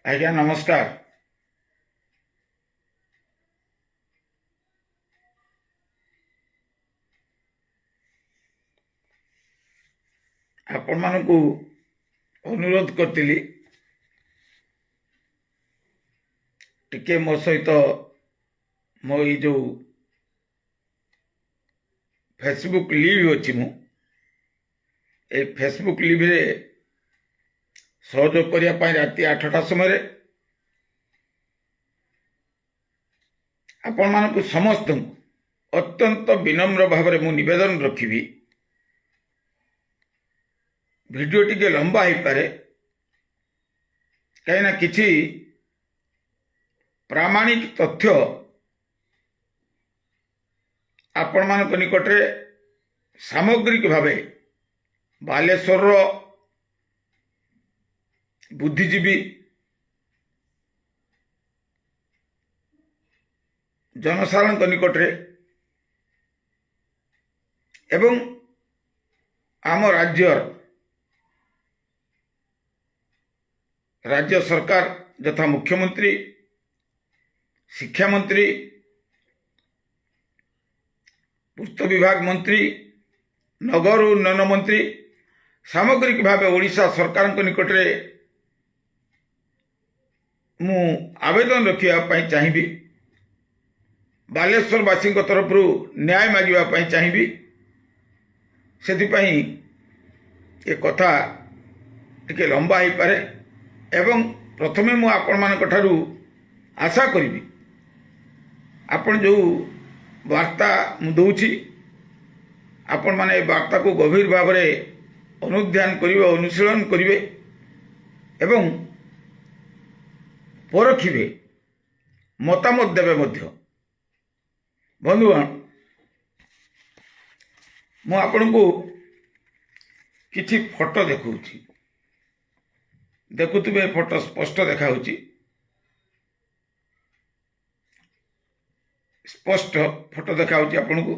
ଆଜ୍ଞା ନମସ୍କାର। ଆପଣମାନଙ୍କୁ ଅନୁରୋଧ କରିଥିଲି ଟିକେ ମୋ ସହିତ ମୋ ଏଇ ଯେଉଁ ଫେସବୁକ୍ ଲିଭ୍ ଅଛି ମୁଁ এই ଫେସବୁକ୍ ଲିଭ୍ରେ ସହଯୋଗ କରିବା ପାଇଁ ରାତି 8ଟା ସମୟରେ ଆପଣମାନଙ୍କୁ ସମସ୍ତଙ୍କୁ ଅତ୍ୟନ୍ତ ବିନମ୍ର ଭାବରେ ମୁଁ ନିବେଦନ ରଖିବି, ଭିଡ଼ିଓ ଟିକେ ଲମ୍ବା ହେଇପାରେ କାହିଁକିନା କିଛି ପ୍ରାମାଣିକ ତଥ୍ୟ ଆପଣମାନଙ୍କ ନିକଟରେ ସାମଗ୍ରିକ ଭାବେ ବାଲେଶ୍ୱରର ବୁଦ୍ଧିଜୀବୀ ଜନସାଧାରଣଙ୍କ ନିକଟରେ ଏବଂ ଆମ ରାଜ୍ୟ ସରକାର ଯଥା ମୁଖ୍ୟମନ୍ତ୍ରୀ, ଶିକ୍ଷାମନ୍ତ୍ରୀ, ପୂର୍ତ୍ତ ବିଭାଗ ମନ୍ତ୍ରୀ, ନଗର ଉନ୍ନୟନ ମନ୍ତ୍ରୀ, ସାମଗ୍ରିକ ଭାବେ ଓଡ଼ିଶା ସରକାରଙ୍କ ନିକଟରେ ମୁଁ ଆବେଦନ ରଖିବା ପାଇଁ ଚାହିଁବି, ବାଲେଶ୍ୱରବାସୀଙ୍କ ତରଫରୁ ନ୍ୟାୟ ମାଗିବା ପାଇଁ ଚାହିଁବି। ସେଥିପାଇଁ ଏ କଥା ଟିକେ ଲମ୍ବା ହେଇପାରେ ଏବଂ ପ୍ରଥମେ ମୁଁ ଆପଣମାନଙ୍କ ଠାରୁ ଆଶା କରିବି ଆପଣ ଯେଉଁ ବାର୍ତ୍ତା ମୁଁ ଦେଉଛି ଆପଣମାନେ ଏ ବାର୍ତ୍ତାକୁ ଗଭୀର ଭାବରେ ଅନୁଧ୍ୟାନ କରିବେ, ଅନୁଶୀଳନ କରିବେ ଏବଂ ପରଖିବେ, ମତାମତ ଦେବେ ମଧ୍ୟ। ବନ୍ଧୁଗଣ, ମୁଁ ଆପଣଙ୍କୁ କିଛି ଫଟୋ ଦେଖାଉଛି, ଦେଖୁଥିବେ ଫଟୋ ସ୍ପଷ୍ଟ ଦେଖାଉଛି, ସ୍ପଷ୍ଟ ଫଟୋ ଦେଖାଉଛି ଆପଣଙ୍କୁ,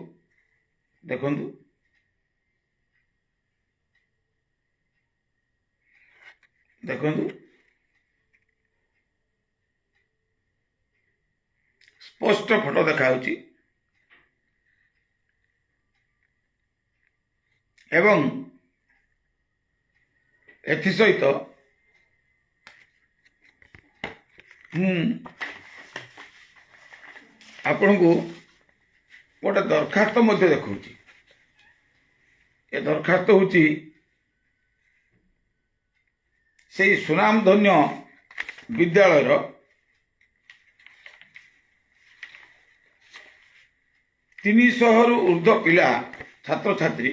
ଦେଖନ୍ତୁ। ଦେଖନ୍ତୁ ସ୍ପଷ୍ଟ ଫଟୋ ଦେଖାଉଛି ଏବଂ ଏଥିସହିତ ମୁଁ ଆପଣଙ୍କୁ ଗୋଟେ ଦରଖାସ୍ତ ମଧ୍ୟ ଦେଖାଉଛି। ଏ ଦରଖାସ୍ତ ହେଉଛି ସେହି ସୁନାମଧନ୍ୟ ବିଦ୍ୟାଳୟର 300ରୁ ଉର୍ଦ୍ଧ୍ୱ ପିଲା ଛାତ୍ରଛାତ୍ରୀ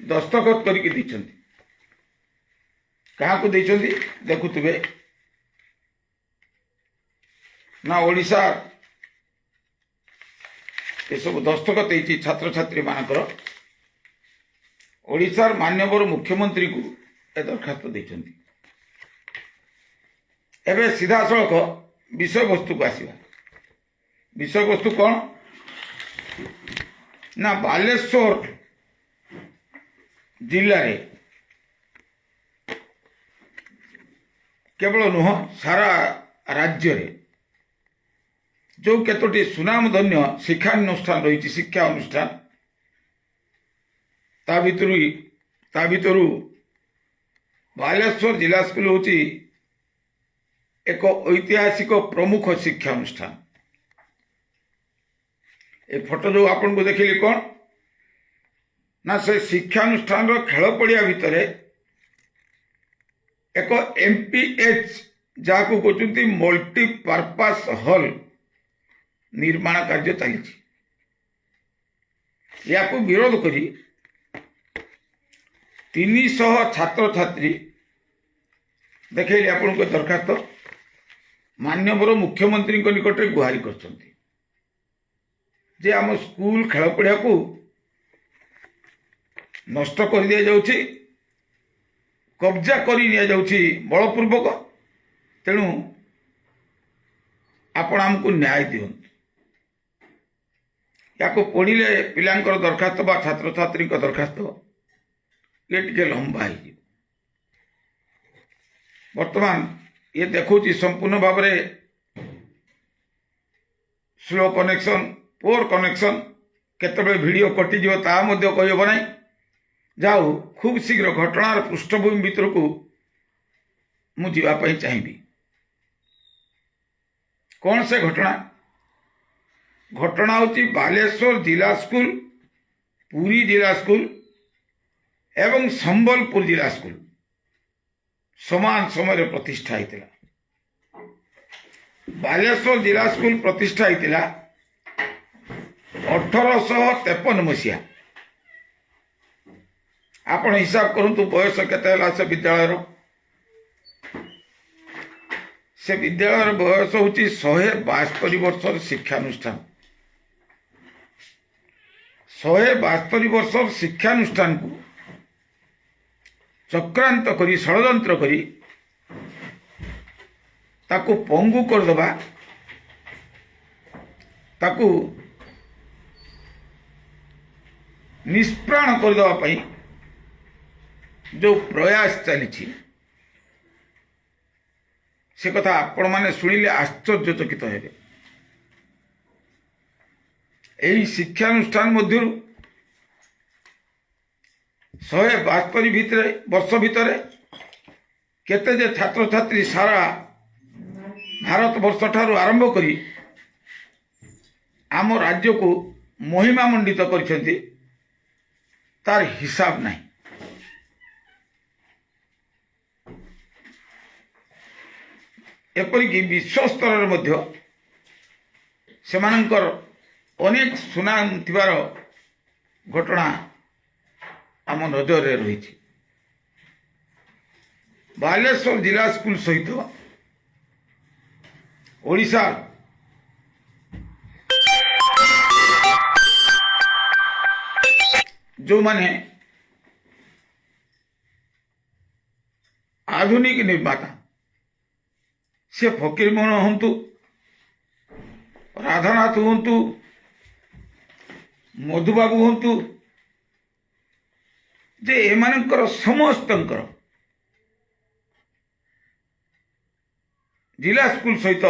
ଦସ୍ତଖତ କରିକି ଦେଇଛନ୍ତି। କାହାକୁ ଦେଇଛନ୍ତି ଦେଖୁଥିବେ ନା ଓଡ଼ିଶା ଏସବୁ ଦସ୍ତଖତ ହେଇଛି ଛାତ୍ରଛାତ୍ରୀ ମାନଙ୍କର। ଓଡ଼ିଶାର ମାନ୍ୟବର ମୁଖ୍ୟମନ୍ତ୍ରୀଙ୍କୁ ଏ ଦରଖାସ୍ତ ଦେଇଛନ୍ତି। ଏବେ ସିଧାସଳଖ ବିଷୟବସ୍ତୁକୁ ଆସିବା। ବିଷୟବସ୍ତୁ କ'ଣ ନା ବାଲେଶ୍ୱର ଜିଲ୍ଲାରେ କେବଳ ନୁହଁ ସାରା ରାଜ୍ୟରେ ଯେଉଁ କେତୋଟି ସୁନାମଧନ୍ୟ ଶିକ୍ଷାନୁଷ୍ଠାନ ରହିଛି, ଶିକ୍ଷା ଅନୁଷ୍ଠାନ, ତା ଭିତରୁ ବାଲେଶ୍ୱର ଜିଲ୍ଲା ସ୍କୁଲ ହେଉଛି ଏକ ଐତିହାସିକ ପ୍ରମୁଖ ଶିକ୍ଷାନୁଷ୍ଠାନ। ଏ ଫଟୋ ଯେଉଁ ଆପଣଙ୍କୁ ଦେଖିଲି କ'ଣ ନା ସେ ଶିକ୍ଷାନୁଷ୍ଠାନର ଖେଳ ପଡ଼ିଆ ଭିତରେ ଏକ MPH ଯାହାକୁ କହୁଛନ୍ତି ମଲ୍ଟିପର୍ପସ୍ ହଲ୍ ନିର୍ମାଣ କାର୍ଯ୍ୟ ଚାଲିଛି। ଏହାକୁ ବିରୋଧ କରି 300 ଛାତ୍ରଛାତ୍ରୀ ଦେଖେଇଲି ଆପଣଙ୍କ ଦରଖାସ୍ତ ମାନ୍ୟବର ମୁଖ୍ୟମନ୍ତ୍ରୀଙ୍କ ନିକଟରେ ଗୁହାରି କରିଛନ୍ତି ଯେ ଆମ ସ୍କୁଲ ଖେଳ ପଡ଼ିଆକୁ ନଷ୍ଟ କରିଦିଆଯାଉଛି, କବ୍ଜା କରି ନିଆଯାଉଛି ବଳପୂର୍ବକ। ତେଣୁ ଆପଣ ଆମକୁ ନ୍ୟାୟ ଦିଅନ୍ତୁ। ୟାକୁ ପଢ଼ିଲେ ପିଲାଙ୍କର ଦରଖାସ୍ତ ବା ଛାତ୍ରଛାତ୍ରୀଙ୍କ ଦରଖାସ୍ତ ଇଏ ଟିକେ ଲମ୍ବା ହେଇଯିବ। ବର୍ତ୍ତମାନ ये देखुची संपूर्ण भाव में स्लो कनेक्शन पोर कनेक्शन केतबे वीडियो कटिज ता कहब ना जाऊ खूब शीघ्र घटनार पृष्ठभूमि भीतर को मुझे चाहिए कौन से घटना घटना हूँ बालेश्वर जिला स्कूल पुरी जिला स्कूल एवं संबलपुर जिला स्कूल समान समय प्रतिष्ठा होता बालेश्वर जिला स्कूल प्रतिष्ठा होता 1853 मसीहा आपण हिसाब करंतु बयस केते से विद्यालय से विद्यालय बयस हूँ 172 वर्षर शिक्षानुष्ठान 172 वर्षर शिक्षानुष्ठान को चक्रांत करी षड्यंत्र करी ताकू पंगु करदबा ताकू निष्प्राण करदबा पई जो प्रयास चली से कथा आपण माने सुनिले आश्चर्यचकित हेबे एही शिक्षानुष्ठान मध्य 172 वर्ष भितर केते जे छात्र छात्री सारा भारत वर्ष ठारू आरंभ करी आम राज्य को महिमा मंडित कर तार हिसाब नहीं एपरिक विश्व स्तर मध्य सेमानंकर अनेक सुनाम थिबार घटना आम नजर रे रही बालेश्वर जिला स्कूल सहित ओडिशा जो माने आधुनिक निर्माता से फकीरमोहन हूँ राधानाथ हूँ मधुबाबू हूँ जे एमानंकर समस्तंकर जिला स्कूल सहित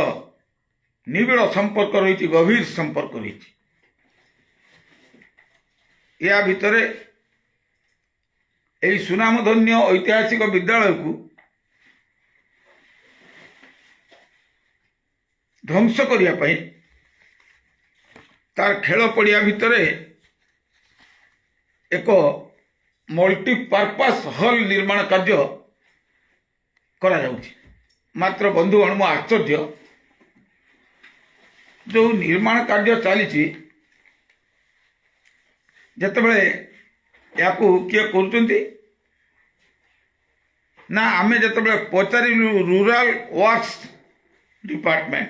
निबिड़ संपर्क रही गभीर संपर्क रही या भितर यही सुनामधन्य ऐतिहासिक विद्यालय को ध्वंस करने तार खेल पड़िया भितर एक मल्टीपर्पस हॉल निर्माण कार्य करा जाउछि। मात्र बंधुगण मो आश्चर्य जो निर्माण कार्य चली जितेबले या किए कर ना आमे जितेबले पचारिलु रूरल वर्क्स डिपार्टमेंट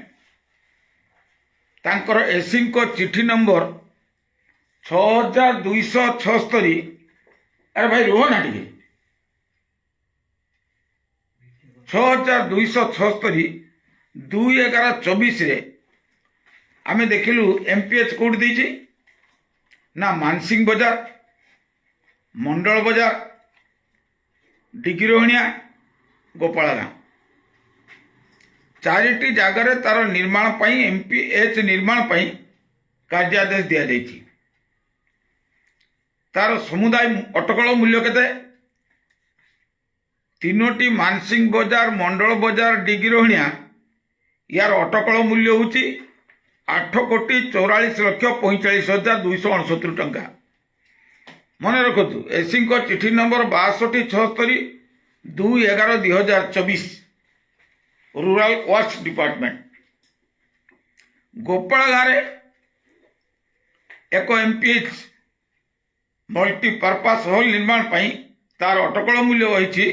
तांकर एसी को चिठी नंबर 6276 अरे भाई रुह ना टे 6276 2/11/24 रे आमे देखिलु एमपीएच कोड दीची ना मानसिंह बाजार मंडल बाजार डिगिरोहणिया गोपाल गाँव चारिटी जगार तार निर्माण पाई एमपीएच निर्माण पाई कार्यादेश दिया जाइछि। तार समुदाय अटकल मूल्य केते 3टी मानसिंह बाजार मंडल बाजार डिगिरोहणिया यार अटकल मूल्य होची 8,44,45,269 टंका। मन रखतु एसी चिठी number 6276 2/11/2024 rural works department Gopal गाँव एक एमपीएच मल्टीपर्पस हॉल निर्माण पाई तार अटकल मूल्य रही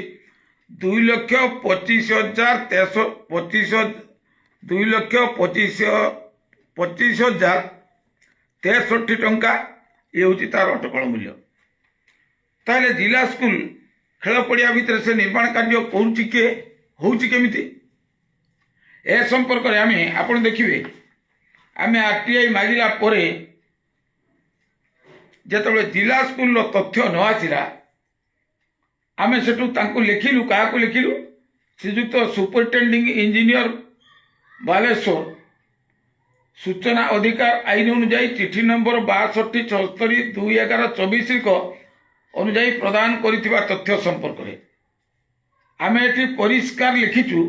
2,25,063 टंका ये हूँ तार अटकल मूल्य। ताहले जिला स्कूल खेल पड़िया भितर से निर्माण कार्य करुच्ची किए होउची केमिति ए संपर्क में आमे आपण देखिए आमे आरटीआई मागिला परे जेतबे जिला स्कूल तथ्य न आसिला आमे सेठू तांको लिखिलु काहाको लिखिलु ଶ୍ରୀଯୁକ୍ତ ସୁପରିଟେଣ୍ଡିଂ ଇଞ୍ଜିନିୟର ବାଲେଶ୍ୱର ସୂଚନା ଅଧିକାର ଆଇନ ଅନୁଯାୟୀ ଚିଠି ନମ୍ବର 6276/2/11/24 ଅନୁଯାୟୀ ପ୍ରଦାନ କରିଥିବା ତଥ୍ୟ ସମ୍ପର୍କରେ ଆମେ ଏଠି ପରିଷ୍କାର ଲିଖିଛୁ।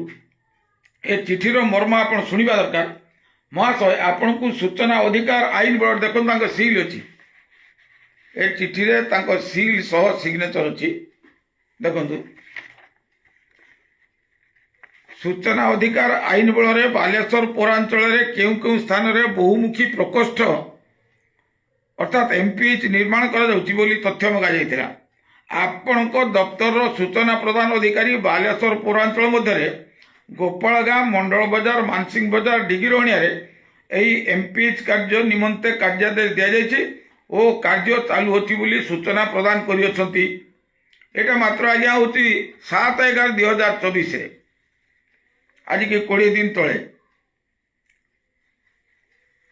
ଏ ଚିଠିର ମର୍ମ ଆପଣ ଶୁଣିବା ଦରକାର। ମହାଶୟ, ଆପଣଙ୍କୁ ସୂଚନା ଅଧିକାର ଆଇନ ବଳ ଦେଖନ୍ତୁ, ତାଙ୍କ ସିଲ୍ ଅଛି। ଏ ଚିଠିରେ ତାଙ୍କ ସିଲ୍ ସହ ସିଗ୍ନେଚର ଅଛି। ଦେଖନ୍ତୁ, ସୂଚନା ଅଧିକାର ଆଇନ ବଳରେ ବାଲେଶ୍ୱର ପୌରାଞ୍ଚଳରେ କେଉଁ କେଉଁ ସ୍ଥାନରେ ବହୁମୁଖୀ ପ୍ରକୋଷ୍ଠ ଅର୍ଥାତ୍ MPH ନିର୍ମାଣ କରାଯାଉଛି ବୋଲି ତଥ୍ୟ ମଗାଯାଇଥିଲା। ଆପଣଙ୍କ ଦପ୍ତରର ସୂଚନା ପ୍ରଦାନ ଅଧିକାରୀ ବାଲେଶ୍ୱର ପୌରାଞ୍ଚଳ ମଧ୍ୟରେ ଗୋପାଳ ଗାଁ, ମଣ୍ଡଳ ବଜାର, ମାନସିଂ ବଜାର, ଡିଗିରହଣିଆରେ ଏହି MPH କାର୍ଯ୍ୟ ନିମନ୍ତେ କାର୍ଯ୍ୟାଦେଶ ଦିଆଯାଇଛି ଓ କାର୍ଯ୍ୟ ଚାଲୁଅଛି ବୋଲି ସୂଚନା ପ୍ରଦାନ କରିଅଛନ୍ତି। ଏଇଟା ମାତ୍ର ଆଜ୍ଞା ହେଉଛି 7/11/2024, ଆଜିକି 20 ଦିନ ତଳେ।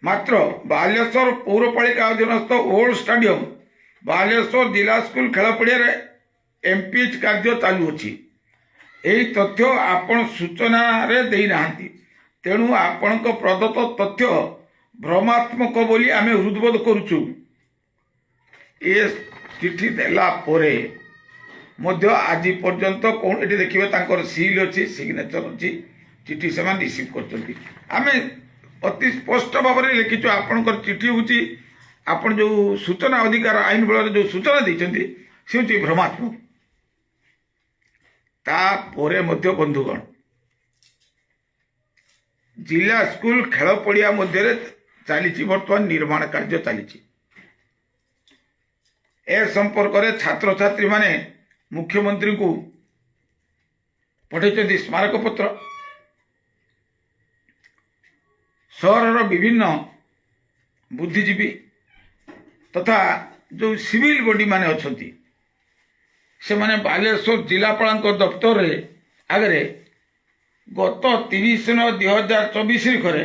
ମାତ୍ର ବାଲେଶ୍ୱର ପୌରପାଳିକା ଅଧୀନସ୍ଥ ଓଲ୍ଡ ଷ୍ଟାଡିୟମ ବାଲେଶ୍ୱର ଜିଲ୍ଲା ସ୍କୁଲ ଖେଳ ପଡ଼ିଆରେ MPH କାର୍ଯ୍ୟ ଚାଲୁଅଛି। ଏହି ତଥ୍ୟ ଆପଣ ସୂଚନାରେ ଦେଇନାହାନ୍ତି, ତେଣୁ ଆପଣଙ୍କ ପ୍ରଦତ୍ତ ତଥ୍ୟ ଭ୍ରମାତ୍ମକ ବୋଲି ଆମେ ହୃଦବୋଧ କରୁଛୁ। ଏ ଚିଠି ଦେଲା ପରେ ମଧ୍ୟ ଆଜି ପର୍ଯ୍ୟନ୍ତ କୌଣ ଏଠି ଦେଖିବେ ତାଙ୍କର ସିଲ୍ ଅଛି, ସିଗ୍ନେଚର ଅଛି, ଚିଠି ସେମାନେ ରିସିଭ୍ କରିଛନ୍ତି। ଆମେ ଅତି ସ୍ପଷ୍ଟ ଭାବରେ ଲେଖିଛୁ ଆପଣଙ୍କର ଚିଠି ହେଉଛି, ଆପଣ ଯେଉଁ ସୂଚନା ଅଧିକାର ଆଇନ ବଳରେ ଯେଉଁ ସୂଚନା ଦେଇଛନ୍ତି ସେ ହେଉଛି ଭ୍ରମାତ୍ମକ। ତାପରେ ମଧ୍ୟ ବନ୍ଧୁଗଣ, ଜିଲ୍ଲା ସ୍କୁଲ ଖେଳ ପଡ଼ିଆ ମଧ୍ୟରେ ଚାଲିଛି ବର୍ତ୍ତମାନ ନିର୍ମାଣ କାର୍ଯ୍ୟ ଚାଲିଛି। ଏ ସମ୍ପର୍କରେ ଛାତ୍ରଛାତ୍ରୀମାନେ ମୁଖ୍ୟମନ୍ତ୍ରୀଙ୍କୁ ପଠାଇଛନ୍ତି ସ୍ମାରକପତ୍ର। ସହରର ବିଭିନ୍ନ ବୁଦ୍ଧିଜୀବୀ ତଥା ଯେଉଁ ସିଭିଲ ବଡି ମାନେ ଅଛନ୍ତି ସେମାନେ ବାଲେଶ୍ୱର ଜିଲ୍ଲାପାଳଙ୍କ ଦପ୍ତରରେ ଆଗରେ ଗତ 30/9/2024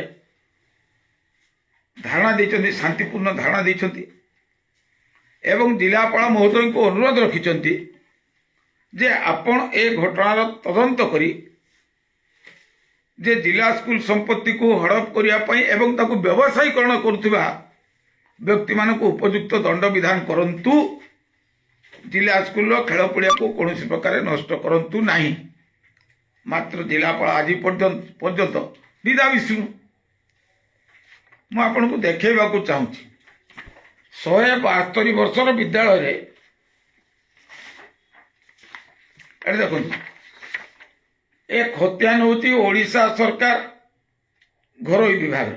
ଧାରଣା ଦେଇଛନ୍ତି, ଶାନ୍ତିପୂର୍ଣ୍ଣ ଧାରଣା ଦେଇଛନ୍ତି ଏବଂ ଜିଲ୍ଲାପାଳ ମହୋଦୟଙ୍କୁ ଅନୁରୋଧ ରଖିଛନ୍ତି ଯେ ଆପଣ ଏ ଘଟଣାର ତଦନ୍ତ କରି ଯେ ଜିଲ୍ଲା ସ୍କୁଲ ସମ୍ପତ୍ତିକୁ ହଡପ କରିବା ପାଇଁ ଏବଂ ତାକୁ ବ୍ୟବସାୟୀକରଣ କରୁଥିବା ବ୍ୟକ୍ତିମାନଙ୍କୁ ଉପଯୁକ୍ତ ଦଣ୍ଡ ବିଧାନ କରନ୍ତୁ। ଜିଲ୍ଲା ସ୍କୁଲର ଖେଳ ପଡ଼ିଆକୁ କୌଣସି ପ୍ରକାର ନଷ୍ଟ କରନ୍ତୁ ନାହିଁ। ମାତ୍ର ଜିଲ୍ଲାପାଳ ଆଜି ପର୍ଯ୍ୟନ୍ତ ନିଦା ବିଷ୍ଣୁ। ମୁଁ ଆପଣଙ୍କୁ ଦେଖେଇବାକୁ ଚାହୁଁଛି 172 ବର୍ଷର ବିଦ୍ୟାଳୟରେ ଏଠି ଦେଖନ୍ତୁ, ଏ ଖତିଆନ ହେଉଛି ଓଡ଼ିଶା ସରକାର ଘରୋଇ ବିଭାଗ।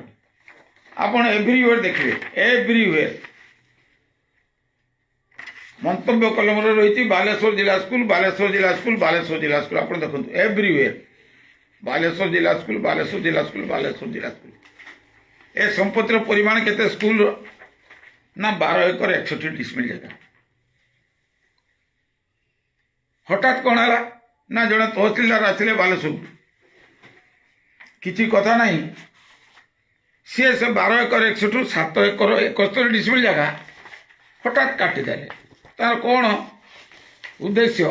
ଆପଣ ଏଭ୍ରିୱେର ଦେଖିବେ, ଏଭ୍ରିୱେର ମନ୍ତବ୍ୟ କଲମରେ ରହିଛି ବାଲେଶ୍ୱର ଜିଲ୍ଲା ସ୍କୁଲ, ବାଲେଶ୍ୱର ଜିଲ୍ଲା ସ୍କୁଲ, ବାଲେଶ୍ୱର ଜିଲ୍ଲା ସ୍କୁଲ। ଆପଣ ଦେଖନ୍ତୁ ଏଭ୍ରିୱେର ବାଲେଶ୍ୱର ଜିଲ୍ଲା ସ୍କୁଲ, ବାଲେଶ୍ୱର ଜିଲ୍ଲା ସ୍କୁଲ, ବାଲେଶ୍ୱର ଜିଲ୍ଲା ସ୍କୁଲ। ଏ ସମ୍ପତ୍ତିର ପରିମାଣ କେତେ ସ୍କୁଲର? ନା 12 ଏକର 61 ଡିସିମିଲ୍ ଜାଗା। ହଠାତ୍ କ'ଣ ହେଲା ନା ଜଣେ ତହସିଲଦାର ଆସିଲେ ବାଲେଶ୍ୱରକୁ, କିଛି କଥା ନାହିଁ, ସିଏ ସେ 12 ଏକର 61 7 ଏକର 71 ଡିସିମିଲ୍ ଜାଗା ହଠାତ୍ କାଟିଦେଲେ। ତାର କ'ଣ ଉଦ୍ଦେଶ୍ୟ?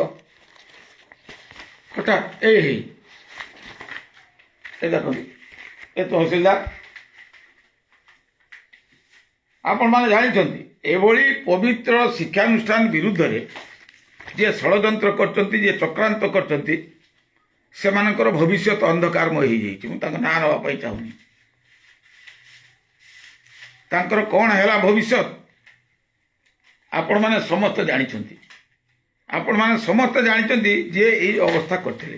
ହଠାତ୍ ଏ ଦେଖନ୍ତୁ ଏ ତହସିଲଦାର, ଆପଣମାନେ ଜାଣିଛନ୍ତି ଏଭଳି ପବିତ୍ର ଶିକ୍ଷାନୁଷ୍ଠାନ ବିରୁଦ୍ଧରେ ଯିଏ ଷଡ଼ଯନ୍ତ୍ର କରିଛନ୍ତି, ଯିଏ ଚକ୍ରାନ୍ତ କରିଛନ୍ତି, ସେମାନଙ୍କର ଭବିଷ୍ୟତ ଅନ୍ଧକାରମୟ ହେଇଯାଇଛି। ମୁଁ ତାଙ୍କ ନାଁ ନେବା ପାଇଁ ଚାହୁଁନି। ତାଙ୍କର କ'ଣ ହେଲା ଭବିଷ୍ୟତ ଆପଣମାନେ ସମସ୍ତେ ଜାଣିଛନ୍ତି। ଆପଣମାନେ ସମସ୍ତେ ଜାଣିଛନ୍ତି ଯେ ଏଇ ଅବସ୍ଥା କରିଥିଲେ।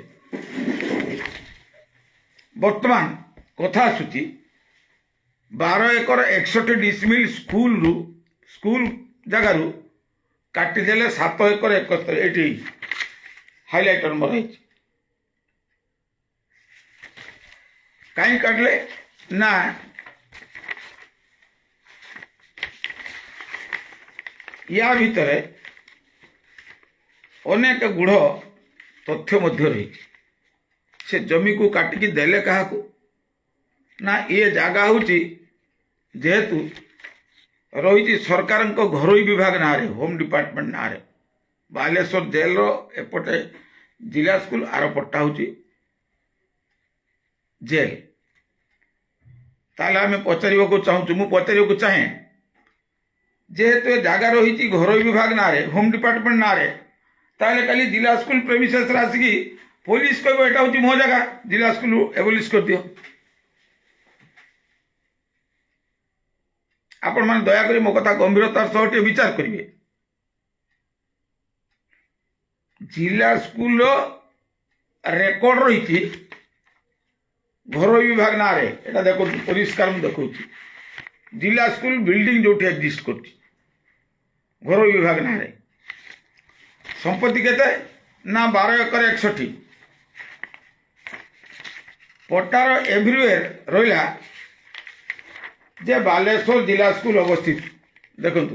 ବର୍ତ୍ତମାନ କଥା ଆସୁଛି 12 ଏକର 61 ଡିସିମିଲ୍ ସ୍କୁଲ ଜାଗାରୁ କାଟିଦେଲେ 7 ଏକର 71। ଏଠି ହାଇଲାଇଟର ମରା ହେଇଛି। କାହିଁ କାଟିଲେ ନା ୟା ଭିତରେ ଅନେକ ଗୁଢ଼ ତଥ୍ୟ ମଧ୍ୟ ରହିଛି। ସେ ଜମିକୁ କାଟିକି ଦେଲେ କାହାକୁ? ନା ଏ ଜାଗା ହେଉଛି ଯେହେତୁ ରହିଛି ସରକାରଙ୍କ ଘରୋଇ ବିଭାଗ ନାଁରେ, ହୋମ୍ ଡିପାର୍ଟମେଣ୍ଟ ନାଁରେ। ବାଲେଶ୍ୱର ଜେଲର ଏପଟେ ଜିଲ୍ଲା ସ୍କୁଲ, ଆର ପଟ୍ଟା ହେଉଛି जेल ताले आम पचार चाहूँ मु पचार चाहे जेहेतु जगह रही घर विभाग ना होम डिपार्टमेंट ना ताले खाली जिला स्कूल प्रेमिसेस आसिक पुलिस कह यहाँ हूँ मो जगह जिला स्कूल एबोलिश कर दियो। आपण मैंने दयाकोरी मो कथा गंभीरतार सह विचार करेंगे। जिला स्कूल रेकर्ड रही घर विभाग ना देखो परिष्कार देखा जिला स्कूल बिल्डिंग जो एक्जिस्ट कर घर विभाग ना संपत्ति केते ना 12 एकर 61 पट्टार एवरीवेयर रहा जे बालेश्वर जिला स्कूल अवस्थित देखु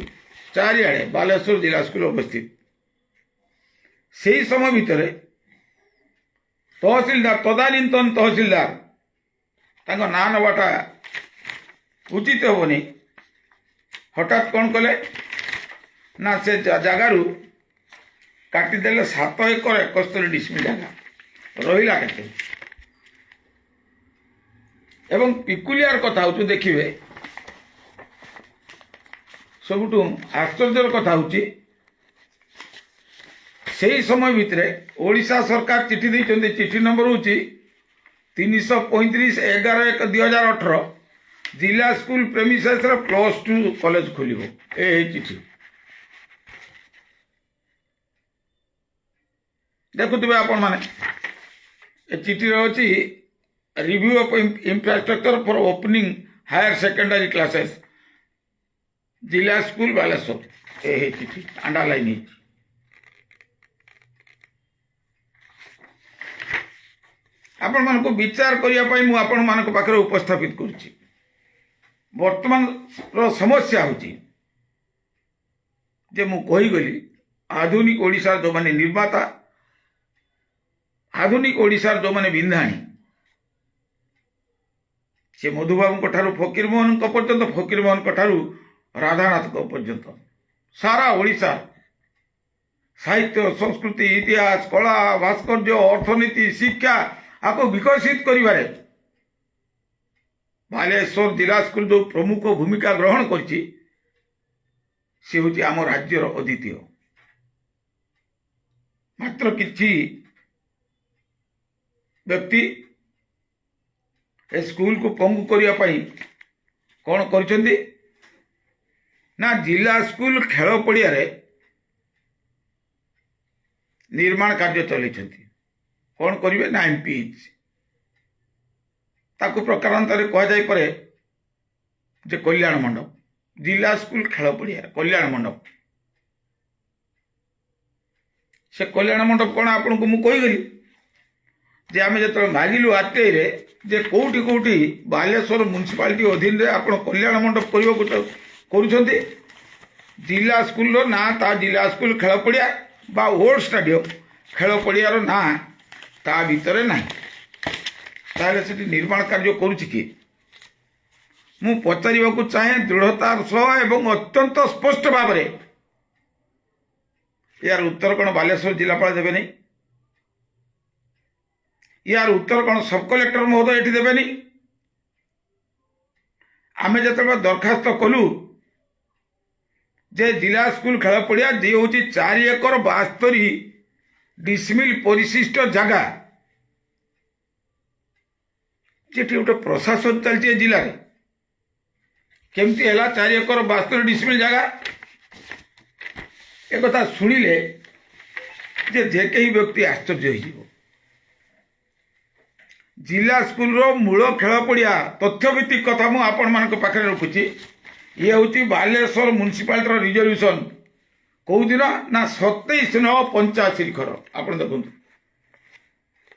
चारिआडे बालेश्वर जिला स्कूल अवस्थित से समय भितर तहसीलदार तदानीतन तहसीलदार तांको ना नवाटा उचित हेनी हठात कौन कले ना से जगारू काटिदेले 7 एकर 71 डिसमिल जगह रहा के एवं पिकुलियार कथा हूँ देखिए सबुठू आश्चर्यर कथा हूँ से समय भितर ओडिशा सरकार चिठी देते चिठी नंबर हूँ 335/11/2018 जिला स्कूल प्रेमिसेस +2 कॉलेज खोल चिठी देखुवे आपण मैंने चिठी अच्छी review of infrastructure for opening higher secondary classes जिला स्कूल बालेश्वर ये चिठी अंडरलाइन आपण मान को विचार करने मु आपण मान पाखे उपस्थापित करुच्ची। वर्तमान समस्या हूँ जे मु कहीगली आधुनिक ओडिशा जो माने निर्माता आधुनिक ओडिशार जो माने विंधाणी से मधुबाबू ठारू फकीरमोहन पर्यंत फकीरमोहन ठारू राधानाथ पर्यंत सारा ओडिशा साहित्य संस्कृति इतिहास कला भास्कर्य अर्थनीति शिक्षा आपको विकसित करिबारे बालेश्वर जिला स्कूल जो प्रमुख भूमिका ग्रहण करछि से हूँ आम राज्यर अद्वितीय। मात्र किछि व्यक्ति ए स्कूल को पंगु करने कौन कर ना जिला स्कूल खेल पड़िया निर्माण कार्य चलई कौन करेंगे ना एमपीएच ताकू प्रकारांतर कहुपे जे कल्याण मंडप जिला स्कूल खेल पड़िया कल्याण मंडप से कल्याण मंडप कौन आपन को मुझे कहीगली जे आम जो मागिलु आरटीआई रे जे कोठी कोठी बालेश्वर म्युनिसिपालिटी अधीन रे आपण कल्याण मंडप करुछंती जिला स्कूल रो ना ता जिला स्कूल खेल पड़िया बा ओल्ड स्टेडियम खेल पड़िया रो ना ता भीतर ना ताले से निर्माण कार्य करुछि कि मु पचारिबा को चाहे दृढ़तार सह एवं अत्यंत स्पष्ट भाव में यार उत्तर कौन बालेश्वर जिलापाल देवे नहीं यार उत्तर कौन सब कलेक्टर महोदय ये देवे नहीं आम जो दरखास्त कलु जे जिला स्कूल खेल पड़िया जी हूँ 4 एकर 72 डिसमिल परिशिष्ट जगह जी गोटे प्रशासन चलती जिले में केमती है 4 एकर 72 डिसमिल जगह एक कथा शुणिले जे कई व्यक्ति आश्चर्य हो जिला स्कूल रो मूल खेल पड़िया तथ्यभित्तिक कथा मु आपण मान पाखे रखुची ये हूँ बालेश्वर म्युनिसिपालिटी रिजर्वेशन कौ दिन ना 27/85 लिखर आप देखु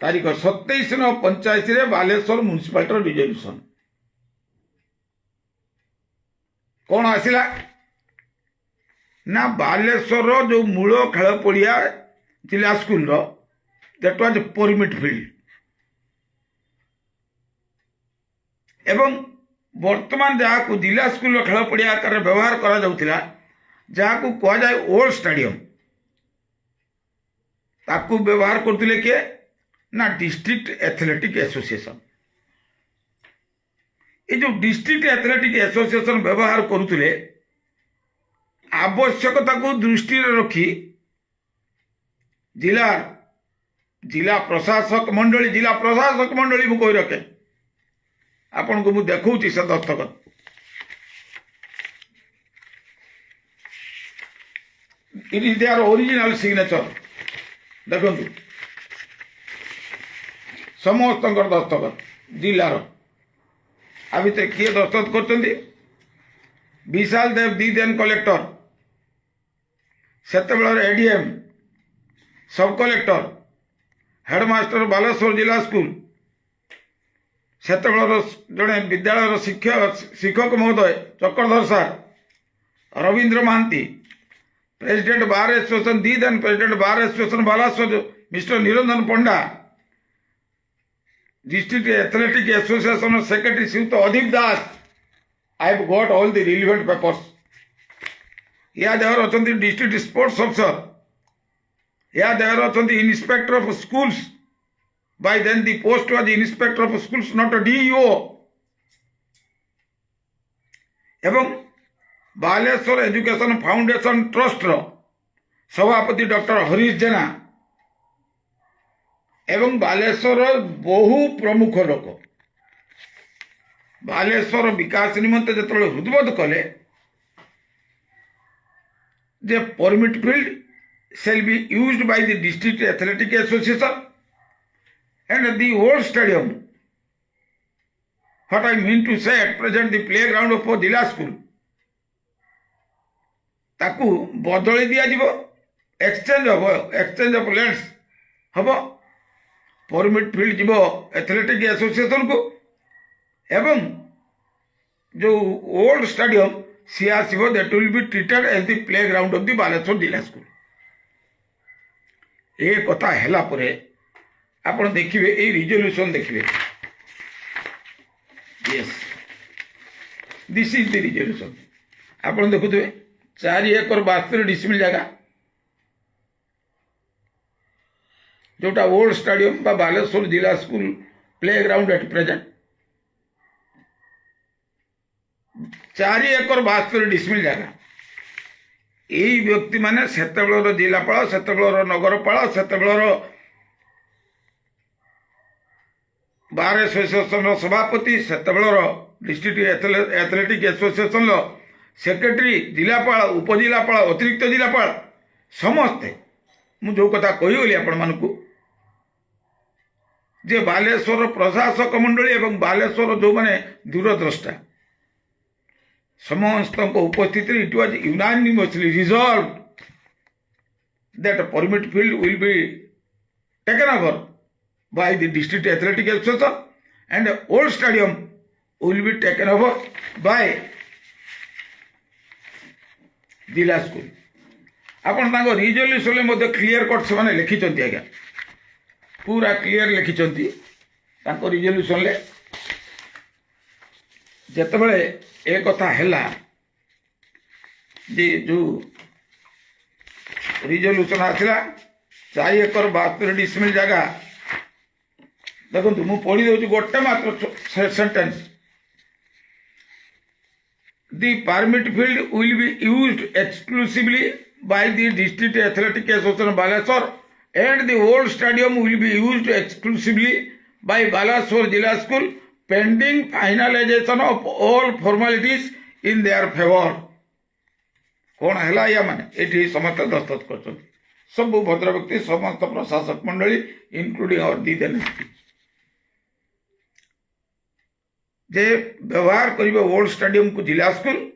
तारीख 27/85 बालेश्वर म्युनिसिपालिटी रिजर्वेशन कौन आसिला ना बालेश्वर रो जो मूल खेल पड़िया जिला स्कूल रो दैट वाज परमिट फील्ड एवं वर्तमान जहाँ को जिला स्कूल खेल पड़िया आकार व्यवहार करा जाउथिला जहाँ को कह जाए ओल्ड स्टेडियम ताकू व्यवहार करथिले के ना डिस्ट्रिक्ट एथलेटिक एसोसिएशन ये जो डिस्ट्रिक्ट एथलेटिक एसोसिएशन व्यवहार करुले आवश्यकता को दृष्टि रखी जिला जिला प्रशासक मंडली मु कही रखे आपन को मु देखौची से दस्तखत it is their original signature देखो समस्त दस्तखत जिलार आ भितर किए दस्तखत कर विशाल देव दीदेन कलेक्टर सेतेबेलर ADM sub collector headmaster Baleswar Zilla school सेतेबेलर जड़े विद्यालय शिक्षक महोदय Chakradhar Sar Rabindra Mahanty president bar association दीदेन president bar association Baleswar mister Niranjan Panda district athletic association secretary Shriyut Adip Das I have got all the relevant papers. Yeah, there are also the district sports officer. Yeah, there are also the inspector of schools. By then the post was the inspector of schools, not a DEO. एवं Baleshwar education foundation trust सभापति doctor Harish जेना एवं बालेश्वर बहु प्रमुख लोक बालेश्वर विकास निमंते जो हृदबोध कले जे permit field shall be used by the district athletic association and the old stadium. What I mean to say, at present the playground of Jila school ताकू बदली दिया जीवो एक्सचेंज ऑफ लैंड्स हम परमिट फील्ड जीवो athletic association को एवं जो old stadium सी आसो that will be treated as the play ground of the Baleswar Zilla school ये कथा हैला परे आपण देखिबे ए रिजोल्यूशन देखिबे yes this is the resolution आपण देखुथबे 4 एकड़ 72 डिसिमिल जगह जोटा ओल्ड स्टेडियम बा Baleshwar Zilla school play ground at present 4 एकड़ 72 डिसिमिल जगह यही व्यक्ति माने सेतेबेलर जिलापाल सेतेबेलर नगरपाल सेतेबेलर बार एसोसिएशन सभापति सेतेबेलर डिस्ट्रिक्ट एथलेटिक एसोसिएशन सेक्रेटरी जिलापाल उपजिलापाल अतिरिक्त जिलापाल समस्ते मु जो कथा कहीगली आपण मानकु जे बालेश्वर प्रशासक मंडली एवं बालेश्वर जो माने दूरद्रष्टा समस्त उपस्थिति it was unanimously resolve that permit field will be taken over by the district athletic association and old stadium will be taken over by जिला स्कूल आपण तांको रिजोल्यूशन मध्ये क्लियर कट से लिखिचंती आज्ञा पूरा क्लियर लिखिचंती तांको रिजोल्यूशन ले जेतेबेले ए कथा हैला जे जो रिजोल्यूशन आसला 4 एकड़ 72 डिसिमिल जगह देखो मु पढ़ी दउची गोटे मात्र sentence the permit field will be used exclusively by the district athletic association Balasore and the old stadium will be used exclusively by Balasore Jila School pending finalization of all formalities in their favor. कौन है या माने ये समस्त दस्तखत कर सब भद्र व्यक्ति समस्त प्रशासक मंडली इंक्लूडिंग और दी देने जे व्यवहार करिवे ओल्ड स्टेडियम को जिला स्कूल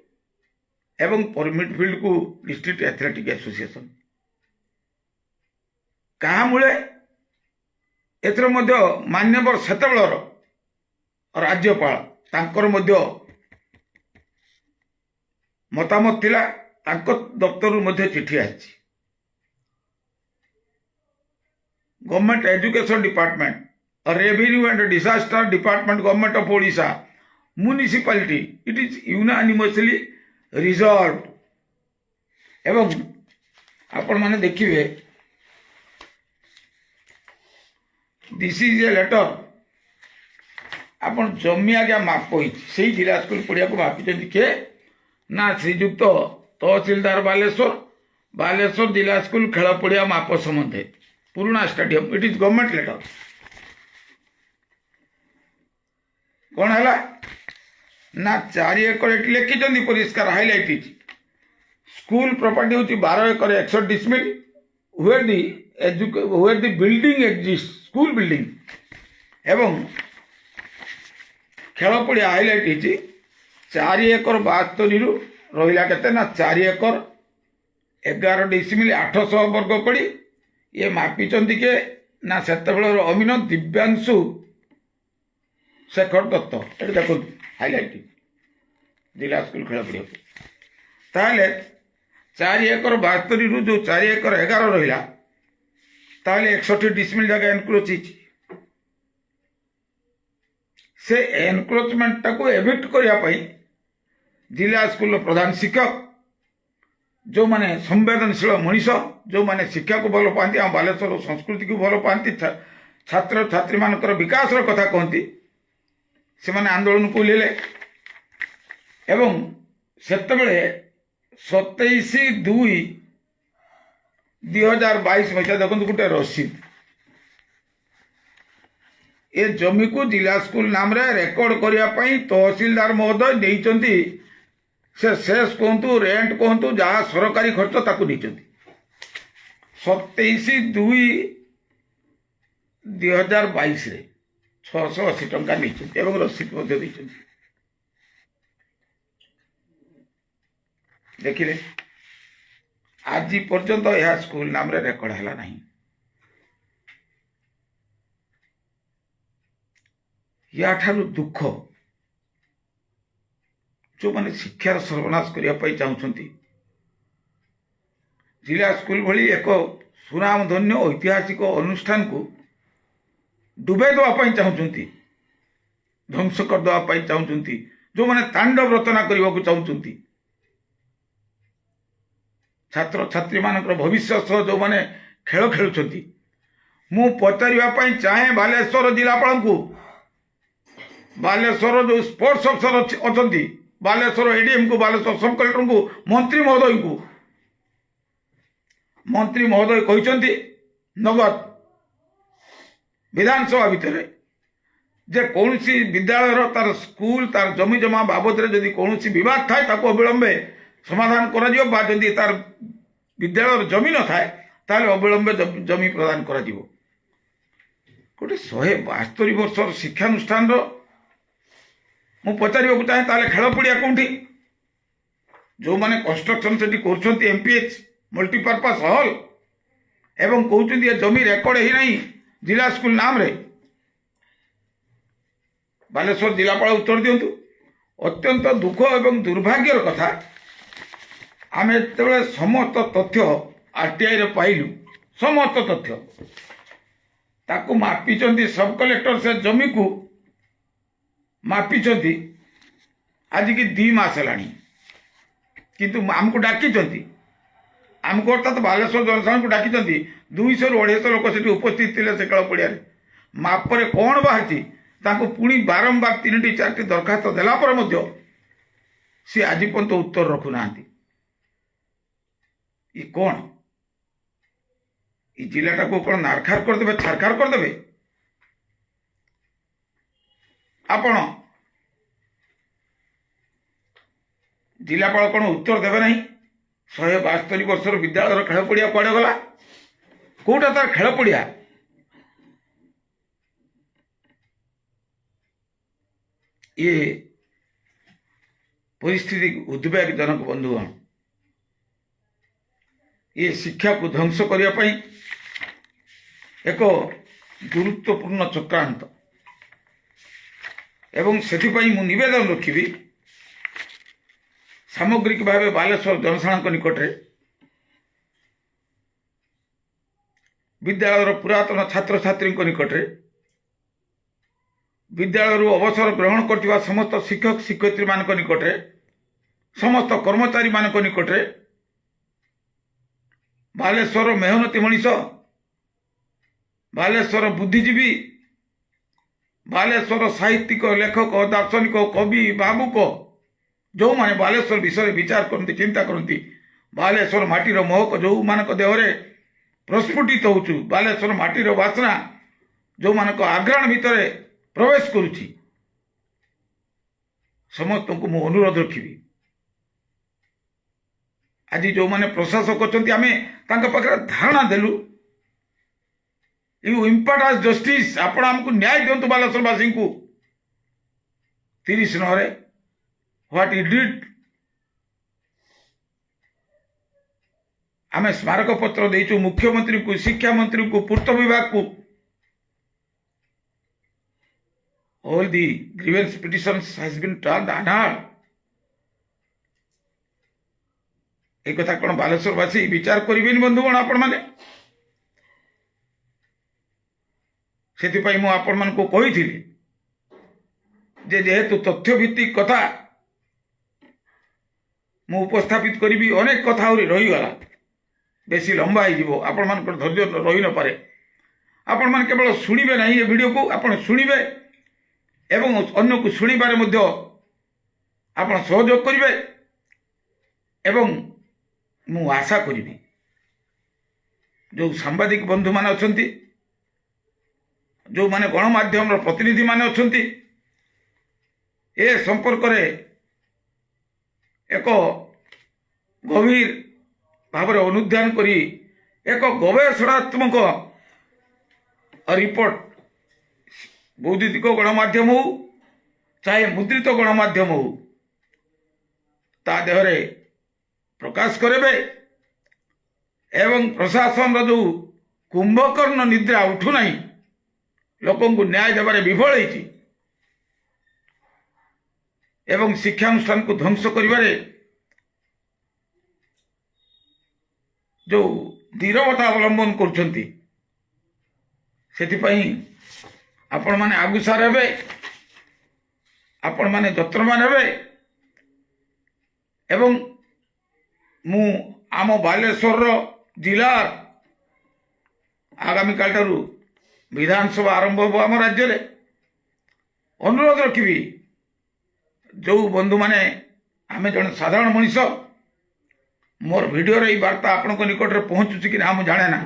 एवं परमिट फील्ड को डिस्ट्रिक्ट एथलेटिक एसोसिएशन क्या मूले एथर मध्य मान्यवर सेतेबेलर राज्यपाल तांकर मध्य मतामत थिला तांको दफ्तर मध्य चिठी आछि government education department revenue and disaster department government of Odisha municipality it is unanimously resolve एवं आपण माने देखिए दिस इज ए लेटर ଆପଣ ଜମି ଆଜ୍ଞା ମାପ ହୋଇଛି ସେଇ ଜିଲ୍ଲା ସ୍କୁଲ ପଡ଼ିଆକୁ ମାପିଛନ୍ତି କିଏ ନା ଶ୍ରୀଯୁକ୍ତ ତହସିଲଦାର ବାଲେଶ୍ୱର ଜିଲ୍ଲା ସ୍କୁଲ ଖେଳ ପଡ଼ିଆ ମାପ ସମ୍ବନ୍ଧେ ପୁରୁଣା stadium it is government letter. କ'ଣ ହେଲା ନା 4 ଏକର ଏଠି ଲେଖିଛନ୍ତି ପରିଷ୍କାର ହାଇଲାଇଟ୍ ହେଇଛି। ସ୍କୁଲ ପ୍ରପର୍ଟି ହେଉଛି 12 acre 61 decimal where the building exists, school building ଏବଂ ଖେଳ ପଡ଼ିଆ ହାଇଲାଇଟ୍ ହେଇଛି 4 ଏକର 72ରୁ ରହିଲା କେତେ ନା 4 ଏକର 11 ଡିସମିଲ୍ 800 ବର୍ଗ କୋଡ଼ି। ଇଏ ମାପିଛନ୍ତି କିଏ ନା ସେତେବେଳର ଅମିନ ଦିବ୍ୟାଂଶୁ ଶେଖର ଦତ୍ତ। ଏଠି ଦେଖନ୍ତୁ ହାଇଲାଇଟ୍ ଜିଲ୍ଲା ସ୍କୁଲ ଖେଳ ପଡ଼ିଆକୁ। ତାହେଲେ 4 ଏକର 72ରୁ ଯେଉଁ 4 ଏକର 11 ରହିଲା ତାହେଲେ 61 ଡିସମିଲ୍ ଜାଗା ଏନକ୍ରୋଚ୍ ହେଇଛି। ସେ ଏନକ୍ରୋଚମେଣ୍ଟଟାକୁ ଏଭିକ୍ଟ କରିବା ପାଇଁ ଜିଲ୍ଲା ସ୍କୁଲର ପ୍ରଧାନ ଶିକ୍ଷକ ଯେଉଁମାନେ ସମ୍ବେଦନଶୀଳ ମଣିଷ, ଯେଉଁମାନେ ଶିକ୍ଷାକୁ ଭଲ ପାଆନ୍ତି, ଆମ ବାଲେଶ୍ୱର ସଂସ୍କୃତିକୁ ଭଲ ପାଆନ୍ତି, ଛାତ୍ରଛାତ୍ରୀମାନଙ୍କର ବିକାଶର କଥା କହନ୍ତି, ସେମାନେ ଆନ୍ଦୋଳନକୁ ଓହ୍ଲେଇଲେ ଏବଂ ସେତେବେଳେ 27/2/2022 ମସିହା ଦେଖନ୍ତୁ ଗୋଟେ ରସିଦ ଏ ଜମିକୁ ଜିଲ୍ଲା ସ୍କୁଲ ନାମରେ ରେକର୍ଡ କରିବା ପାଇଁ ତହସିଲଦାର ମହୋଦୟ ଦେଇଛନ୍ତି। ସେ ସେସ୍ କୁହନ୍ତୁ ରେଣ୍ଟ କୁହନ୍ତୁ ଯାହା ସରକାରୀ ଖର୍ଚ୍ଚ ତାକୁ ଦେଇଛନ୍ତି 27/2/2022ରେ 680 ଟଙ୍କା ନେଇଛନ୍ତି ଏବଂ ରସିଦ ମଧ୍ୟ ଦେଇଛନ୍ତି। ଦେଖିଲେ ଆଜି ପର୍ଯ୍ୟନ୍ତ ଏହା ସ୍କୁଲ ନାମରେ ରେକର୍ଡ ହେଲା ନାହିଁ। ୟାଠାରୁ ଦୁଃଖ ଯେଉଁମାନେ ଶିକ୍ଷାର ସର୍ବନାଶ କରିବା ପାଇଁ ଚାହୁଁଛନ୍ତି, ଜିଲ୍ଲା ସ୍କୁଲ ଭଳି ଏକ ସୁନାମଧନ୍ୟ ଐତିହାସିକ ଅନୁଷ୍ଠାନକୁ ଡୁବାଇ ଦେବା ପାଇଁ ଚାହୁଁଛନ୍ତି, ଧ୍ୱଂସ କରିଦେବା ପାଇଁ ଚାହୁଁଛନ୍ତି, ଯେଉଁମାନେ ତାଣ୍ଡବ ରଚନା କରିବାକୁ ଚାହୁଁଛନ୍ତି, ଛାତ୍ରଛାତ୍ରୀମାନଙ୍କର ଭବିଷ୍ୟତ ସହ ଯେଉଁମାନେ ଖେଳ ଖେଳୁଛନ୍ତି। ମୁଁ ପଚାରିବା ପାଇଁ ଚାହେଁ ବାଲେଶ୍ୱର ଜିଲ୍ଲାପାଳଙ୍କୁ, ବାଲେଶ୍ୱର ଯେଉଁ ସ୍ପୋର୍ଟସ ଅଫିସର ଅଛନ୍ତି, ବାଲେଶ୍ୱର ଏଡିଏମ୍କୁ, ବାଲେଶ୍ୱର ସବ୍ କଲେକ୍ଟରଙ୍କୁ, ମନ୍ତ୍ରୀ ମହୋଦୟଙ୍କୁ। ମନ୍ତ୍ରୀ ମହୋଦୟ କହିଛନ୍ତି ନଗଦ ବିଧାନସଭା ଭିତରେ ଯେ କୌଣସି ବିଦ୍ୟାଳୟର ତାର ସ୍କୁଲ ତାର ଜମି ଜମା ବାବଦରେ ଯଦି କୌଣସି ବିବାଦ ଥାଏ ତାକୁ ଅବିଳମ୍ବେ ସମାଧାନ କରାଯିବ, ବା ଯଦି ତାର ବିଦ୍ୟାଳୟର ଜମି ନଥାଏ ତାହେଲେ ଅବିଳମ୍ବେ ଜମି ପ୍ରଦାନ କରାଯିବ। ଗୋଟେ 172 ବର୍ଷର ଶିକ୍ଷାନୁଷ୍ଠାନର ମୁଁ ପଚାରିବାକୁ ଚାହେଁ ତାହେଲେ ଖେଳ ପଡ଼ିଆ କେଉଁଠି? ଯେଉଁମାନେ କନଷ୍ଟ୍ରକ୍ସନ ସେଠି କରୁଛନ୍ତି MPH ମଲ୍ଟିପର୍ପସ୍ ହଲ୍ ଏବଂ କହୁଛନ୍ତି ଏ ଜମି ରେକର୍ଡ ହେଇନାହିଁ ଜିଲ୍ଲା ସ୍କୁଲ ନାମରେ, ବାଲେଶ୍ୱର ଜିଲ୍ଲାପାଳ ଉତ୍ତର ଦିଅନ୍ତୁ। ଅତ୍ୟନ୍ତ ଦୁଃଖ ଏବଂ ଦୁର୍ଭାଗ୍ୟର କଥା, ଆମେ ଯେତେବେଳେ ସମସ୍ତ ତଥ୍ୟ RTIରେ ପାଇଲୁ, ସମସ୍ତ ତଥ୍ୟ ତାକୁ ମାପିଛନ୍ତି ସବ୍ କଲେକ୍ଟର, ସେ ଜମିକୁ ମାପିଛନ୍ତି ଆଜିକି 2 ମାସ ହେଲାଣି, କିନ୍ତୁ ଆମକୁ ଡାକିଛନ୍ତି, ଆମକୁ ଅର୍ଥାତ୍ ବାଲେଶ୍ୱର ଜନସାଧାରଣଙ୍କୁ ଡାକିଛନ୍ତି। 200ରୁ 250 ଲୋକ ସେଠି ଉପସ୍ଥିତ ଥିଲେ ସେ ଖେଳ ପଡ଼ିଆରେ। ମାପରେ କ'ଣ ବାହାରିଛି ତାଙ୍କୁ ପୁଣି ବାରମ୍ବାର 3ଟି 4ଟି ଦରଖାସ୍ତ ଦେଲା ପରେ ମଧ୍ୟ ସେ ଆଜି ପର୍ଯ୍ୟନ୍ତ ଉତ୍ତର ରଖୁନାହାନ୍ତି। ଏ କ'ଣ ଏ ଜିଲ୍ଲାଟାକୁ କ'ଣ ନାରଖାର କରିଦେବେ, ଛାରଖାର କରିଦେବେ? ଆପଣ ଜିଲ୍ଲାପାଳ କ'ଣ ଉତ୍ତର ଦେବେ ନାହିଁ? 172 ବର୍ଷର ବିଦ୍ୟାଳୟର ଖେଳ ପଡ଼ିଆ କୁଆଡ଼େ ଗଲା? କୋଉଟା ତାର ଖେଳ ପଡ଼ିଆ? ଏ ପରିସ୍ଥିତି ଉଦ୍ବେଗଜନକ ବନ୍ଧୁଗଣ। ଏ ଶିକ୍ଷାକୁ ଧ୍ୱଂସ କରିବା ପାଇଁ ଏକ ଗୁରୁତ୍ୱପୂର୍ଣ୍ଣ ଚକ୍ରାନ୍ତ ଏବଂ ସେଥିପାଇଁ ମୁଁ ନିବେଦନ ରଖିବି ସାମଗ୍ରିକ ଭାବେ ବାଲେଶ୍ୱର ଜନସାଧାରଣଙ୍କ ନିକଟରେ, ବିଦ୍ୟାଳୟର ପୁରାତନ ଛାତ୍ରଛାତ୍ରୀଙ୍କ ନିକଟରେ, ବିଦ୍ୟାଳୟରୁ ଅବସର ଗ୍ରହଣ କରୁଥିବା ସମସ୍ତ ଶିକ୍ଷକ ଶିକ୍ଷୟିତ୍ରୀମାନଙ୍କ ନିକଟରେ, ସମସ୍ତ କର୍ମଚାରୀମାନଙ୍କ ନିକଟରେ, ବାଲେଶ୍ୱର ମେହନତୀ ମଣିଷ, ବାଲେଶ୍ୱର ବୁଦ୍ଧିଜୀବୀ, ବାଲେଶ୍ୱର ସାହିତ୍ୟିକ ଲେଖକ ଦାର୍ଶନିକ କବି ଭାବୁକ ଯେଉଁମାନେ ବାଲେଶ୍ୱର ବିଷୟରେ ବିଚାର କରନ୍ତି ଚିନ୍ତା କରନ୍ତି ବାଲେଶ୍ୱର ମାଟିର ମହକ ଯେଉଁମାନଙ୍କ ଦେହରେ ପ୍ରସ୍ଫୁଟିତ ହେଉଛୁ ବାଲେଶ୍ୱର ମାଟିର ବାସ୍ନା ଯେଉଁମାନଙ୍କ ଆଘ୍ରାଣ ଭିତରେ ପ୍ରବେଶ କରୁଛି ସମସ୍ତଙ୍କୁ ମୁଁ ଅନୁରୋଧ ରଖିବି ଆଜି ଯେଉଁମାନେ ପ୍ରଶାସକ ଅଛନ୍ତି ଆମେ ତାଙ୍କ ପାଖରେ ଧାରଣା ଦେଲୁ ୟୁ ଇମ୍ପାର୍ଟ ଆସ୍ ଜଷ୍ଟିସ୍ ଆପଣ ଆମକୁ ନ୍ୟାୟ ଦିଅନ୍ତୁ ବାଲେଶ୍ୱରବାସୀଙ୍କୁ 30 ନରେ ହ୍ୱାଟ ୟୁ ଡିଡ୍ ଆମେ ସ୍ମାରକ ପତ୍ର ଦେଇଛୁ ମୁଖ୍ୟମନ୍ତ୍ରୀଙ୍କୁ ଶିକ୍ଷାମନ୍ତ୍ରୀଙ୍କୁ ପୂର୍ତ୍ତ ବିଭାଗକୁ all the grievance petitions has been turned annulled এই কথা কোন বালেশ্বরবাসী বিচার করিবেন বন্ধুগণ আপনাମାନେ ସେଥିପାଇଁ ମୁଁ ଆପଣମାନଙ୍କୁ କହିଥିଲି ଯେ ଯେହେତୁ ତଥ୍ୟଭିତ୍ତିକ କଥା ମୁଁ ଉପସ୍ଥାପିତ କରିବି ଅନେକ କଥା ଆହୁରି ରହିଗଲା ବେଶୀ ଲମ୍ବା ହେଇଯିବ ଆପଣମାନଙ୍କର ଧୈର୍ଯ୍ୟ ରହି ନପାରେ ଆପଣମାନେ କେବଳ ଶୁଣିବେ ନାହିଁ ଏ ଭିଡ଼ିଓକୁ ଆପଣ ଶୁଣିବେ ଏବଂ ଅନ୍ୟକୁ ଶୁଣିବାରେ ମଧ୍ୟ ଆପଣ ସହଯୋଗ କରିବେ ଏବଂ ମୁଁ ଆଶା କରିବି ଯେଉଁ ସାମ୍ବାଦିକ ବନ୍ଧୁମାନେ ଅଛନ୍ତି ଯେଉଁମାନେ ଗଣମାଧ୍ୟମର ପ୍ରତିନିଧିମାନେ ଅଛନ୍ତି ଏ ସମ୍ପର୍କରେ ଏକ ଗଭୀର ଭାବରେ ଅନୁଧ୍ୟାନ କରି ଏକ ଗବେଷଣାତ୍ମକ ରିପୋର୍ଟ ବୈଦ୍ୟୁତିକ ଗଣମାଧ୍ୟମ ହଉ ଚାहे ମୁଦ୍ରିତ ଗଣମାଧ୍ୟମ ହଉ ତା ଦେହରେ ପ୍ରକାଶ କରିବେ ଏବଂ ପ୍ରଶାସନର ଯେଉଁ କୁମ୍ଭକର୍ଣ୍ଣ ନିଦ୍ରା ଉଠୁନାହିଁ ଲୋକଙ୍କୁ ନ୍ୟାୟ ଦେବାରେ ବିଫଳ ହେଇଛି ଏବଂ ଶିକ୍ଷାନୁଷ୍ଠାନକୁ ଧ୍ୱଂସ କରିବାରେ ଯେଉଁ ଦୀରବତା ଅବଲମ୍ବନ କରୁଛନ୍ତି ସେଥିପାଇଁ ଆପଣମାନେ ଆଗୁସାର ହେବେ ଆପଣମାନେ ଯତ୍ନବାନ ହେବେ ଏବଂ ମୁଁ ଆମ ବାଲେଶ୍ୱରର ଜିଲ୍ଲା ଆଗାମୀକାଲଠାରୁ ବିଧାନସଭା ଆରମ୍ଭ ହେବ ଆମ ରାଜ୍ୟରେ ଅନୁରୋଧ ରଖିବି ଯେଉଁ ବନ୍ଧୁମାନେ ଆମେ ଜଣେ ସାଧାରଣ ମଣିଷ ମୋର ଭିଡ଼ିଓର ଏଇ ବାର୍ତ୍ତା ଆପଣଙ୍କ ନିକଟରେ ପହଞ୍ଚୁଛି କି ନା ମୁଁ ଜାଣେ ନା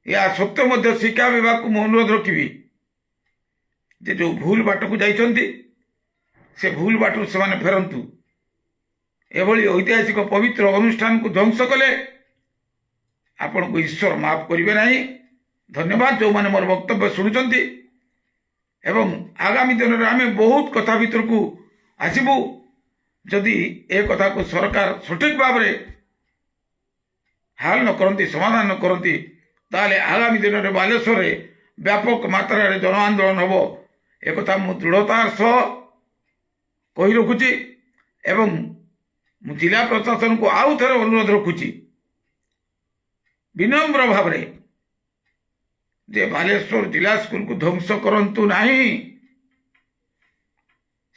ଏହା ସତ୍ତ୍ୱେ ମଧ୍ୟ ଶିକ୍ଷା ବିଭାଗକୁ ମୁଁ ଅନୁରୋଧ ରଖିବି ଯେ ଯେଉଁ ଭୁଲ ବାଟକୁ ଯାଇଛନ୍ତି ସେ ଭୁଲ ବାଟରୁ ସେମାନେ ଫେରନ୍ତୁ ଏଭଳି ଐତିହାସିକ ପବିତ୍ର ଅନୁଷ୍ଠାନକୁ ଧ୍ୱଂସ କଲେ ଆପଣଙ୍କୁ ଈଶ୍ୱର ମାଫ କରିବେ ନାହିଁ ଧନ୍ୟବାଦ ଯେଉଁମାନେ ମୋର ବକ୍ତବ୍ୟ ଶୁଣୁଛନ୍ତି ଏବଂ ଆଗାମୀ ଦିନରେ ଆମେ ବହୁତ କଥା ଭିତରକୁ ଆସିବୁ ଯଦି ଏ କଥାକୁ ସରକାର ସଠିକ ଭାବରେ ହାଲ ନ କରନ୍ତି ସମାଧାନ ନ କରନ୍ତି ତାହେଲେ ଆଗାମୀ ଦିନରେ ବାଲେଶ୍ୱରରେ ବ୍ୟାପକ ମାତ୍ରାରେ ଜନ ଆନ୍ଦୋଳନ ହେବ ଏକଥା ମୁଁ ଦୃଢ଼ତାର ସହ କହି ରଖୁଛି ଏବଂ ମୁଁ ଜିଲ୍ଲା ପ୍ରଶାସନକୁ ଆଉ ଥରେ ଅନୁରୋଧ ରଖୁଛି ବିନମ୍ର ଭାବରେ ଯେ ବାଲେଶ୍ୱର ଜିଲ୍ଲା ସ୍କୁଲକୁ ଧ୍ୱଂସ କରନ୍ତୁ ନାହିଁ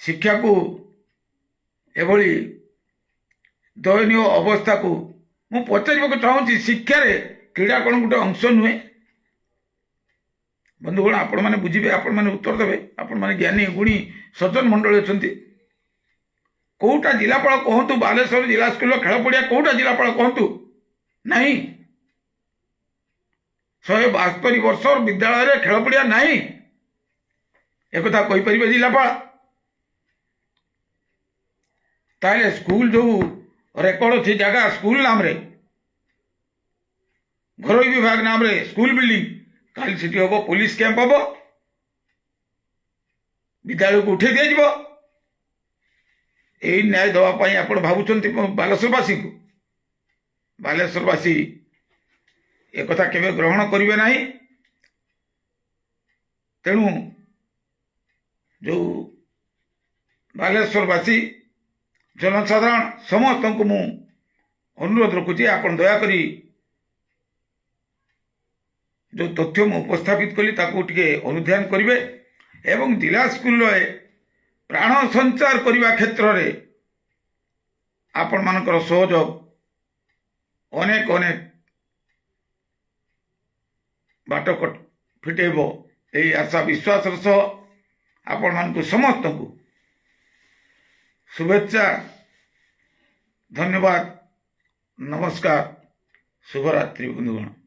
ଶିକ୍ଷାକୁ ଏଭଳି ଦୟନୀୟ ଅବସ୍ଥାକୁ ମୁଁ ପଚାରିବାକୁ ଚାହୁଁଛି ଶିକ୍ଷାରେ କ୍ରୀଡ଼ା କ'ଣ ଗୋଟେ ଅଂଶ ନୁହେଁ ବନ୍ଧୁଗଣ ଆପଣମାନେ ବୁଝିବେ ଆପଣମାନେ ଉତ୍ତର ଦେବେ ଆପଣମାନେ ଜ୍ଞାନୀ ଗୁଣୀ ସଜ୍ଜନ ମଣ୍ଡଳୀ ଅଛନ୍ତି କୋଉଟା ଜିଲ୍ଲାପାଳ କହନ୍ତୁ ବାଲେଶ୍ୱର ଜିଲ୍ଲା ସ୍କୁଲର ଖେଳ ପଡ଼ିଆ କୋଉଟା ଜିଲ୍ଲାପାଳ କହନ୍ତୁ ନାହିଁ 172 ବର୍ଷ ବିଦ୍ୟାଳୟରେ ଖେଳ ପଡ଼ିଆ ନାହିଁ একথা কইপারিবে জিলাপাল তাহলে স্কুল যে রেকর্ড আছে জায়গা স্কুল নামে ঘরোই বিভাগ নামে স্কুল বিল্ডিং কালি সেটি হব পুলিশ ক্যাম্প হব বিদ্যালয়কে উঠাই দিয়া এই ন্যায় দেওয়া আপনার ভাবুচ্ছেন বালেশ্বরবাসী বালেশ্বরবাসী একথা কেবে গ্রহণ করবে না তেণু जो बालेश्वरवासी जनसाधारण समस्त को मु अनुरोध रखुची आपण दयाकोरी जो तथ्य मु उपस्थापित कली ताकू टिके अनुध्यान करिवे एवं जिला स्कूल रे प्राण संचार करने क्षेत्र में आपण मानकर सहयोग अनेक अनेक बाट फिटेब ଏହି ଆଶା ବିଶ୍ୱାସର ସହ ଆପଣମାନଙ୍କୁ ସମସ୍ତଙ୍କୁ शुभेच्छा धन्यवाद नमस्कार शुभरात्रि बंधुगण।